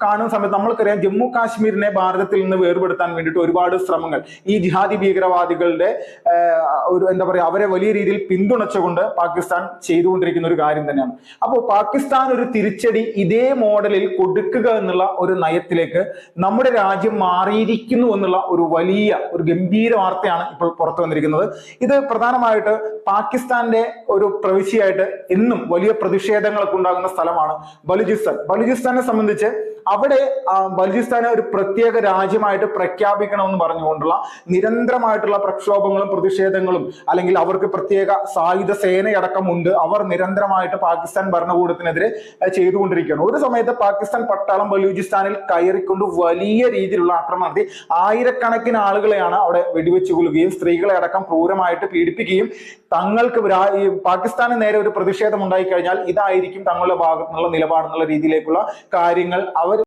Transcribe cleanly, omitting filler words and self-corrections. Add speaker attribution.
Speaker 1: കാണുന്ന സമയത്ത് നമ്മൾക്കറിയാം ജമ്മു കാശ്മീരിനെ ഭാരതത്തിൽ നിന്ന് വേർപെടുത്താൻ വേണ്ടിയിട്ട് ഒരുപാട് ശ്രമങ്ങൾ ഈ ജിഹാദി ഭീകരവാദികളുടെ ഒരു എന്താ പറയുക അവരെ വലിയ രീതിയിൽ പിന്തുണച്ചുകൊണ്ട് പാകിസ്ഥാൻ ചെയ്തുകൊണ്ടിരിക്കുന്ന ഒരു കാര്യം തന്നെയാണ്. അപ്പോൾ പാകിസ്ഥാൻ ഒരു തിരിച്ചടി ഇതേ മോഡലിൽ കൊടുക്കുക എന്നുള്ള ഒരു നയത്തിലേക്ക് നമ്മുടെ രാജ്യം മാറിയിരിക്കുന്നു എന്നുള്ള ഒരു ഗംഭീര വാർത്തയാണ് ഇപ്പോൾ പുറത്തു വന്നിരിക്കുന്നത്. ഇത് പ്രധാനമായിട്ട് പാകിസ്ഥാന്റെ ഒരു പ്രവിശ്യയായിട്ട് എന്നും വലിയ പ്രതിഷേധങ്ങളൊക്കെ ഉണ്ടാകുന്ന സ്ഥലമാണ് ബലൂചിസ്ഥാൻ. ബലൂചിസ്ഥാനെ സംബന്ധിച്ച് അവിടെ ബലൂചിസ്ഥാനെ ഒരു പ്രത്യേക രാജ്യമായിട്ട് പ്രഖ്യാപിക്കണമെന്ന് പറഞ്ഞുകൊണ്ടുള്ള നിരന്തരമായിട്ടുള്ള പ്രക്ഷോഭങ്ങളും പ്രതിഷേധങ്ങളും, അല്ലെങ്കിൽ അവർക്ക് പ്രത്യേക സായുധ സേനയടക്കമുണ്ട്, അവർ നിരന്തരമായിട്ട് പാകിസ്ഥാൻ ഭരണകൂടത്തിനെതിരെ ചെയ്തുകൊണ്ടിരിക്കുകയാണ്. ഒരു സമയത്ത് പാകിസ്ഥാൻ പട്ടാളം ബലൂചിസ്ഥാനിൽ കയറിക്കൊണ്ട് വലിയ രീതിയിലുള്ള ആക്രമണം നടത്തി ആയിരക്കണക്കിന് ആളുകളെയാണ് അവിടെ വെടിവെച്ച് കൊല്ലുകയും സ്ത്രീകളെ അടക്കം ക്രൂരമായിട്ട് പീഡിപ്പിക്കുകയും തങ്ങൾക്ക് ഈ പാകിസ്ഥാന് നേരെ ഒരു പ്രതിഷേധം ഉണ്ടായി കഴിഞ്ഞാൽ ഇതായിരിക്കും തങ്ങളുടെ ഭാഗത്തുനിന്നുള്ള നിലപാടെന്നുള്ള രീതിയിലേക്കുള്ള കാര്യങ്ങൾ അവർ